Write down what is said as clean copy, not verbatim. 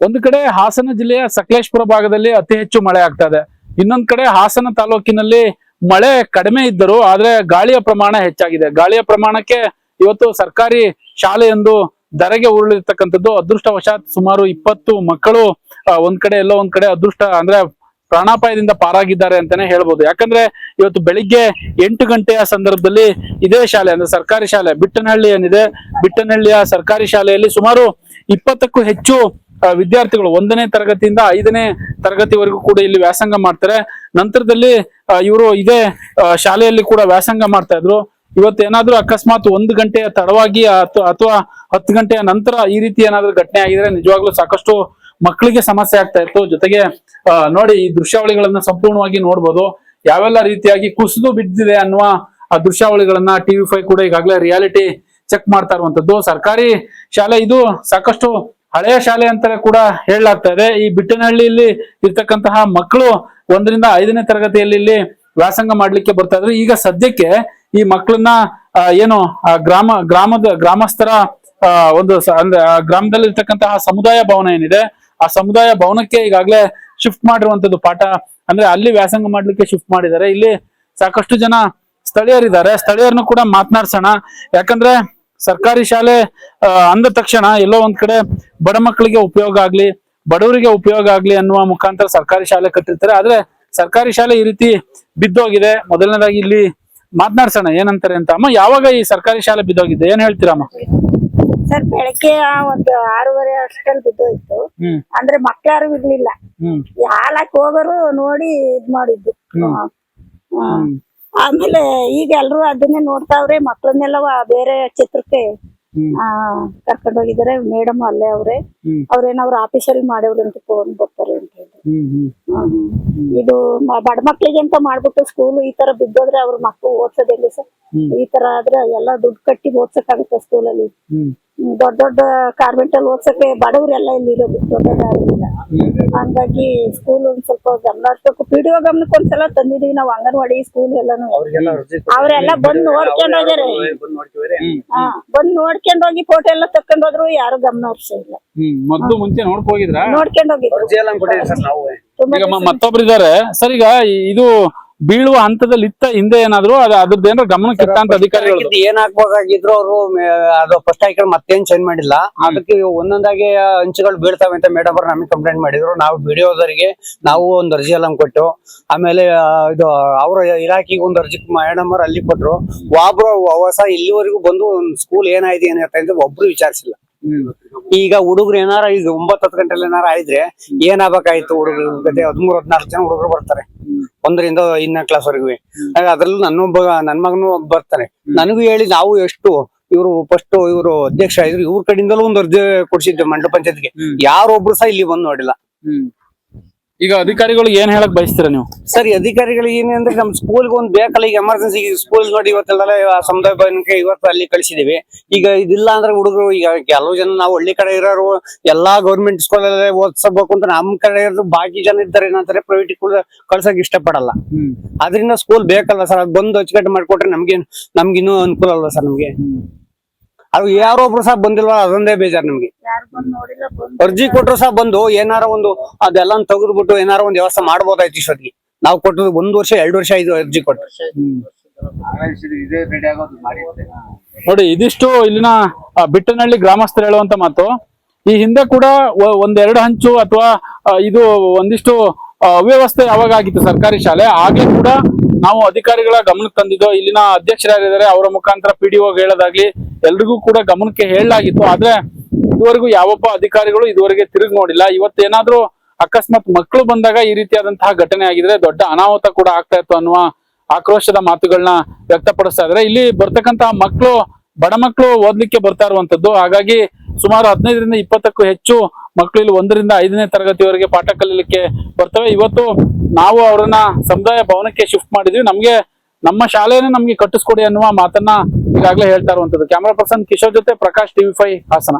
ಒಂದು ಕಡೆ ಹಾಸನ ಜಿಲ್ಲೆಯ ಸಕಲೇಶಪುರ ಭಾಗದಲ್ಲಿ ಅತಿ ಹೆಚ್ಚು ಮಳೆ ಆಗ್ತಾ ಇದೆ. ಇನ್ನೊಂದ್ ಕಡೆ ಹಾಸನ ತಾಲೂಕಿನಲ್ಲಿ ಮಳೆ ಕಡಿಮೆ ಇದ್ದರೂ ಆದ್ರೆ ಗಾಳಿಯ ಪ್ರಮಾಣ ಹೆಚ್ಚಾಗಿದೆ. ಗಾಳಿಯ ಪ್ರಮಾಣಕ್ಕೆ ಇವತ್ತು ಸರ್ಕಾರಿ ಶಾಲೆಯೊಂದು ಧರೆಗೆ ಉರುಳಿರ್ತಕ್ಕಂಥದ್ದು. ಅದೃಷ್ಟವಶಾತ್ ಸುಮಾರು 20 ಮಕ್ಕಳು ಒಂದ್ ಕಡೆ ಎಲ್ಲೋ ಒಂದ್ ಕಡೆ ಅದೃಷ್ಟ ಅಂದ್ರೆ ಪ್ರಾಣಾಪಾಯದಿಂದ ಪಾರಾಗಿದ್ದಾರೆ ಅಂತಾನೆ ಹೇಳ್ಬೋದು. ಯಾಕಂದ್ರೆ ಇವತ್ತು ಬೆಳಿಗ್ಗೆ 8 ಗಂಟೆಯ ಸಂದರ್ಭದಲ್ಲಿ ಇದೇ ಶಾಲೆ ಅಂದ್ರೆ ಸರ್ಕಾರಿ ಶಾಲೆ ಬಿಟ್ಟನಹಳ್ಳಿ ಏನಿದೆ, ಬಿಟ್ಟನಹಳ್ಳಿಯ ಸರ್ಕಾರಿ ಶಾಲೆಯಲ್ಲಿ ಸುಮಾರು 20ಕ್ಕೂ ಹೆಚ್ಚು ವಿದ್ಯಾರ್ಥಿಗಳು 1ನೇ ತರಗತಿಯಿಂದ 5ನೇ ತರಗತಿವರೆಗೂ ಕೂಡ ಇಲ್ಲಿ ವ್ಯಾಸಂಗ ಮಾಡ್ತಾರೆ. ನಂತರದಲ್ಲಿ ಇವರು ಇದೇ ಶಾಲೆಯಲ್ಲಿ ಕೂಡ ವ್ಯಾಸಂಗ ಮಾಡ್ತಾ ಇದ್ರು. ಇವತ್ತೇನಾದ್ರೂ ಅಕಸ್ಮಾತ್ 1 ಗಂಟೆಯ ತಡವಾಗಿ ಅಥವಾ 10 ಗಂಟೆಯ ನಂತರ ಈ ರೀತಿ ಏನಾದ್ರೂ ಘಟನೆ ಆಗಿದ್ರೆ ನಿಜವಾಗ್ಲೂ ಸಾಕಷ್ಟು ಮಕ್ಕಳಿಗೆ ಸಮಸ್ಯೆ ಆಗ್ತಾ ಇತ್ತು. ಜೊತೆಗೆ ನೋಡಿ, ಈ ದೃಶ್ಯಾವಳಿಗಳನ್ನ ಸಂಪೂರ್ಣವಾಗಿ ನೋಡ್ಬೋದು. ಯಾವೆಲ್ಲ ರೀತಿಯಾಗಿ ಕುಸಿದು ಬಿದ್ದಿದೆ ಅನ್ನುವ ಆ ದೃಶ್ಯಾವಳಿಗಳನ್ನ TV5 ಕೂಡ ಈಗಾಗಲೇ ರಿಯಾಲಿಟಿ ಚೆಕ್ ಮಾಡ್ತಾ ಇರುವಂತದ್ದು. ಸರ್ಕಾರಿ ಶಾಲೆ ಇದು ಸಾಕಷ್ಟು ಹಳೆಯ ಶಾಲೆ ಅಂತಾನೆ ಕೂಡ ಹೇಳಲಾಗ್ತಾ ಇದೆ. ಈ ಬಿಟ್ಟನಹಳ್ಳಿಯಲ್ಲಿ ಇರ್ತಕ್ಕಂತಹ ಮಕ್ಕಳು 1ರಿಂದ 5ನೇ ತರಗತಿಯಲ್ಲಿ ಇಲ್ಲಿ ವ್ಯಾಸಂಗ ಮಾಡ್ಲಿಕ್ಕೆ ಬರ್ತಾ ಇದ್ರು. ಈಗ ಸದ್ಯಕ್ಕೆ ಈ ಮಕ್ಕಳನ್ನ ಏನು ಗ್ರಾಮಸ್ಥರ ಒಂದು ಅಂದ್ರೆ ಗ್ರಾಮದಲ್ಲಿ ಇರ್ತಕ್ಕಂತಹ ಸಮುದಾಯ ಭವನ ಏನಿದೆ, ಆ ಸಮುದಾಯ ಭವನಕ್ಕೆ ಈಗಾಗಲೇ ಶಿಫ್ಟ್ ಮಾಡಿರುವಂತದ್ದು. ಪಾಠ ಅಂದ್ರೆ ಅಲ್ಲಿ ವ್ಯಾಸಂಗ ಮಾಡ್ಲಿಕ್ಕೆ ಶಿಫ್ಟ್ ಮಾಡಿದ್ದಾರೆ. ಇಲ್ಲಿ ಸಾಕಷ್ಟು ಜನ ಸ್ಥಳೀಯರಿದ್ದಾರೆ. ಸ್ಥಳೀಯರನ್ನು ಕೂಡ ಮಾತನಾಡ್ಸೋಣ. ಯಾಕಂದ್ರೆ ಸರ್ಕಾರಿ ಶಾಲೆ ಅಂದ ತಕ್ಷಣ ಎಲ್ಲೋ ಒಂದ್ ಕಡೆ ಬಡ ಮಕ್ಕಳಿಗೆ ಉಪಯೋಗ ಆಗ್ಲಿ, ಬಡವರಿಗೆ ಉಪಯೋಗ ಆಗ್ಲಿ ಅನ್ನುವ ಮುಖಾಂತರ ಸರ್ಕಾರಿ ಶಾಲೆ ಕಟ್ಟಿರ್ತಾರೆ. ಆದ್ರೆ ಸರ್ಕಾರಿ ಶಾಲೆ ಈ ರೀತಿ ಬಿದ್ದೋಗಿದೆ. ಮೊದಲನೇದಾಗಿ ಇಲ್ಲಿ ಮಾತನಾಡ್ಸೋಣ ಏನಂತಾರೆ ಅಂತ. ಅಮ್ಮ, ಯಾವಾಗ ಈ ಸರ್ಕಾರಿ ಶಾಲೆ ಬಿದ್ದೋಗಿದೆ, ಏನ್ ಹೇಳ್ತೀರಮ್ಮ? ಸರ್, ಬೆಳಗ್ಗೆ ಒಂದು 6:30 ಅಷ್ಟರಲ್ಲಿ ಬಿದ್ದೋಯ್ತು. ಅಂದ್ರೆ ಮಕ್ಳ್ಯಾರು ಇರ್ಲಿಲ್ಲ. ಹಾಲಾಕ್ ಹೋಗೋರು ನೋಡಿ ಇದ್ ಮಾಡಿದ್ದು. ಆಮೇಲೆ ಈಗ ಎಲ್ರು ಅದನ್ನೇ ನೋಡ್ತಾವ್ರೆ. ಮಕ್ಳನ್ನೆಲ್ಲ ಬೇರೆ ಚಿತ್ರಕ್ಕೆ ಕರ್ಕೊಂಡು ಹೋಗಿದ್ದಾರೆ. ಮೇಡಮ್ ಅಲ್ಲೇ ಅವ್ರೇನವ್ರ ಆಫೀಸಲ್ಲಿ ಮಾಡವ್ರು ಅಂತ ಫೋನ್ ಬರ್ತಾರೆ ಅಂತ ಹೇಳಿ. ಇದು ಬಡ ಮಕ್ಳಿಗೆ ಅಂತ ಮಾಡ್ಬಿಟ್ಟು ಸ್ಕೂಲ್ ಈ ತರ ಬಿದ್ದೋದ್ರೆ ಅವ್ರ ಮಕ್ಳು ಓದ್ಸೋದಿಲ್ಲ ಸರ್. ಈ ತರ ಆದ್ರೆ ಎಲ್ಲಾ ದುಡ್ಡು ಕಟ್ಟಿ ಓದ್ಸಕ್ಕಾಗುತ್ತೆ ಸ್ಕೂಲಲ್ಲಿ. ದೊಡ್ಡ ದೊಡ್ಡ ಕಾನ್ವೆಂಟ್ ಅಲ್ಲಿ ಓದ್ಸಕ್ಕೆ ಬಡವ್ರೆಲ್ಲ ಇಲ್ಲಿ ಇರೋದು, ದೊಡ್ಡದಾಗಿಲ್ಲ. ಹಂಗಾಗಿ ಸ್ಕೂಲ್ ಒಂದ್ ಸ್ವಲ್ಪ ಗಮನ ಹರಿಸ್ಬೇಕು. PDO ಗಮನಕ್ಕೆ ಒಂದ್ಸಲ ತಂದಿದೀವಿ ನಾವು. ಅಂಗನವಾಡಿ ಸ್ಕೂಲ್ ಎಲ್ಲಾನು ಅವ್ರೆಲ್ಲ ಬಂದ್ ನೋಡ್ಕೊಂಡ್ ಹೋಗ್ಯಾರೆ. ಬಂದ್ ನೋಡ್ಕೊಂಡ್ ಹೋಗಿ ಫೋಟೋ ಎಲ್ಲ ತಕೊಂಡ್ ಹೋದ್ರು. ಯಾರು ಗಮನ ಹರಿಸಿಲ್ಲ. ಮುಂಚೆ ನೋಡ್ಕೊಂಡ್ ಹೋಗಿದ್ರು. ಮತ್ತೊಬ್ರು ಇದಾರೆ ಸರ್. ಈಗ ಇದು ಬೀಳುವ ಹಂತದಲ್ಲಿ ಹಿಂದೆ ಏನಾದ್ರು ಅದ್ರದ್ದು ಏನಾದ್ರು ಗಮನಕ್ಕೆ ಇತ್ತ ಅಧಿಕಾರಿಗಳು? ಏನ್ ಹಾಕ್ಬೇಕಾಗಿದ್ರು ಅವರು ಅದು ಫಸ್ಟ್ ಹಾಕಿದ್ರೆ ಮತ್ತೇನ್ ಚೇಂಜ್ ಮಾಡಿಲ್ಲ. ಅದಕ್ಕೆ ಒಂದೊಂದಾಗಿ ಹಂಚುಗಳು ಬೀಳ್ತಾವೆ ಅಂತ ಮೇಡಮ್ ಅವ್ರು ನಮಗೆ ಕಂಪ್ಲೇಂಟ್ ಮಾಡಿದ್ರು. ನಾವು ಬಿಡಿಯೋದರಿಗೆ ನಾವು ಒಂದು ಅರ್ಜಿ ಎಲ್ಲ ಕೊಟ್ಟು, ಆಮೇಲೆ ಇದು ಅವ್ರ ಇಲಾಖೆಗೆ ಒಂದು ಅರ್ಜಿ ಮೇಡಮ್ ಅವ್ರು ಅಲ್ಲಿ ಕೊಟ್ರು. ಒಬ್ರು ಹೊಸ ಇಲ್ಲಿವರೆಗೂ ಬಂದು ಸ್ಕೂಲ್ ಏನಾಯ್ತು ಏನಾಯ್ತು ಅಂತ ಒಬ್ರು ವಿಚಾರಿಸಿಲ್ಲ. ಈಗ ಹುಡುಗರು ಏನಾರ ಈಗ 9-10 ಗಂಟೆಲಿ ಏನಾರ ಆಯ್ದ್ರೆ ಏನಾಗಬೇಕಾಯ್ತು ಹುಡುಗರು ಗತೆ 13-14 ಜನ ಹುಡುಗರು ಬರ್ತಾರೆ 1ರಿಂದ 5ನೇ ಕ್ಲಾಸ್ ವರೆಗೂ. ಅದ್ರಲ್ಲೂ ನನ್ ಮಗನು ಬರ್ತಾನೆ. ನನಗೂ ಹೇಳಿ ನಾವು ಎಷ್ಟು ಇವರು ಫಸ್ಟ್ ಇವರು ಅಧ್ಯಕ್ಷ ಇದ್ರು, ಇವ್ರ ಕಡೆಯಿಂದಲೂ ಒಂದು ಅರ್ಜಿ ಕೊಡ್ಸಿದ್ವಿ ಮಂಡಲ ಪಂಚಾಯತ್ಗೆ. ಯಾರೊಬ್ರು ಸಹ ಇಲ್ಲಿ ಬಂದು ನೋಡಿಲ್ಲ. ಈಗ ಅಧಿಕಾರಿಗಳು ಏನ್ ಹೇಳಕ್ ಬಯಸ್ತೀರ ನೀವು? ಸರಿ, ಅಧಿಕಾರಿಗಳು ಏನಂದ್ರೆ ನಮ್ ಸ್ಕೂಲ್ಗೆ ಒಂದ್ ಬೇಕಲ್ಲ. ಈಗ ಎಮರ್ಜೆನ್ಸಿ ಸ್ಕೂಲ್ ನೋಡಿ ಇವತ್ತೆಲ್ಲ ಸಮುದಾಯ ಭವನಕ್ಕೆ ಇವತ್ತು ಅಲ್ಲಿ ಕಳಿಸಿದೀವಿ. ಈಗ ಇದಿಲ್ಲ ಅಂದ್ರೆ ಹುಡುಗರು ಈಗ ಕೆಲವು ಜನ ನಾವು ಹಳ್ಳಿ ಕಡೆ ಇರೋರು ಎಲ್ಲಾ ಗೌರ್ಮೆಂಟ್ ಸ್ಕೂಲಲ್ಲೇ ಓದಿಸಬೇಕು ಅಂತ ನಮ್ ಕಡೆ ಇರೋದು. ಬಾಕಿ ಜನ ಇದ್ದಾರೆ ಏನಂತಾರೆ ಪ್ರೈವೇಟ್ ಸ್ಕೂಲ್ ಕಳ್ಸಕ್ ಇಷ್ಟಪಡಲ್ಲ. ಅದರಿಂದ ಸ್ಕೂಲ್ ಬೇಕಲ್ಲ ಸರ್. ಅದು ಬಂದು ಅಚ್ಚುಕಟ್ಟು ಮಾಡ್ಕೊಟ್ರೆ ನಮ್ಗಿನ್ನೂ ಅನುಕೂಲ ಅಲ್ವಾ ಸರ್ ನಮ್ಗೆ. ಅದು ಯಾರೊಬ್ರು ಸಹ ಬಂದಿಲ್ವ, ಅದೊಂದೇ ಬೇಜಾರು ನಮ್ಗೆ. ಅರ್ಜಿ ಕೊಟ್ರು ಸಹ ಬಂದು ಏನಾರ ಒಂದು ಅದೆಲ್ಲ ತೆಗೆದ್ಬಿಟ್ಟು ಏನಾರ ಒಂದು ವ್ಯವಸ್ಥೆ ಮಾಡ್ಬೋದಾಯ್ತು ಇಷ್ಟೊತ್ತಿಗೆ. ನಾವು ಕೊಟ್ಟರು 1 ವರ್ಷ 2 ವರ್ಷ ಆಯ್ತು ಅರ್ಜಿ ಕೊಟ್ಟು. ನೋಡಿ, ಇದಿಷ್ಟು ಇಲ್ಲಿನ ಬಿಟ್ಟನಹಳ್ಳಿ ಗ್ರಾಮಸ್ಥರು ಹೇಳುವಂತ ಮಾತು. ಈ ಹಿಂದೆ ಕೂಡ 1-2 ಹಂಚು ಅಥವಾ ಇದು ಒಂದಿಷ್ಟು ಅವ್ಯವಸ್ಥೆ ಯಾವಾಗ ಆಗಿತ್ತು ಸರ್ಕಾರಿ ಶಾಲೆ, ಹಾಗೆ ಕೂಡ ನಾವು ಅಧಿಕಾರಿಗಳ ಗಮನಕ್ಕೆ ತಂದಿದ್ದು. ಇಲ್ಲಿನ ಅಧ್ಯಕ್ಷರಾಗಿದ್ದಾರೆ, ಅವರ ಮುಖಾಂತರ PDO ಹೇಳೋದಾಗ್ಲಿ ಎಲ್ರಿಗೂ ಕೂಡ ಗಮನಕ್ಕೆ ಹೇಳಲಾಗಿತ್ತು. ಆದ್ರೆ ಇದುವರೆಗೂ ಯಾವೊಬ್ಬ ಅಧಿಕಾರಿಗಳು ಇದುವರೆಗೆ ತಿರುಗಿ ನೋಡಿಲ್ಲ. ಇವತ್ತೇನಾದ್ರೂ ಅಕಸ್ಮಾತ್ ಮಕ್ಕಳು ಬಂದಾಗ ಈ ರೀತಿಯಾದಂತಹ ಘಟನೆ ಆಗಿದ್ರೆ ದೊಡ್ಡ ಅನಾಹುತ ಕೂಡ ಆಗ್ತಾ ಇತ್ತು ಅನ್ನುವ ಆಕ್ರೋಶದ ಮಾತುಗಳನ್ನ ವ್ಯಕ್ತಪಡಿಸ್ತಾ ಇದ್ರೆ. ಇಲ್ಲಿ ಬರ್ತಕ್ಕಂತಹ ಮಕ್ಕಳು ಬಡ ಮಕ್ಕಳು ಓದ್ಲಿಕ್ಕೆ ಬರ್ತಾ ಇರುವಂತದ್ದು. ಹಾಗಾಗಿ ಸುಮಾರು 15ರಿಂದ 20ಕ್ಕೂ ಹೆಚ್ಚು ಮಕ್ಕಳು ಇಲ್ಲಿ 1ರಿಂದ 5ನೇ ತರಗತಿವರೆಗೆ ಪಾಠ ಕಲೀಲಿಕ್ಕೆ ಬರ್ತವೆ. ಇವತ್ತು ನಾವು ಅವರನ್ನ ಸಮುದಾಯ ಭವನಕ್ಕೆ ಶಿಫ್ಟ್ ಮಾಡಿದ್ವಿ. ನಮ್ಮ ಶಾಲೆನೇ ನಮ್ಗೆ ಕಟ್ಟಿಸ್ಕೊಡಿ ಅನ್ನುವ ಮಾತನ್ನ ಈಗಾಗಲೇ ಹೇಳ್ತಾ ಇರುವಂತದ್ದು. ಕ್ಯಾಮರಾ ಪರ್ಸನ್ ಕಿಶೋರ್ ಜೊತೆ ಪ್ರಕಾಶ್, TV5 ಹಾಸನ.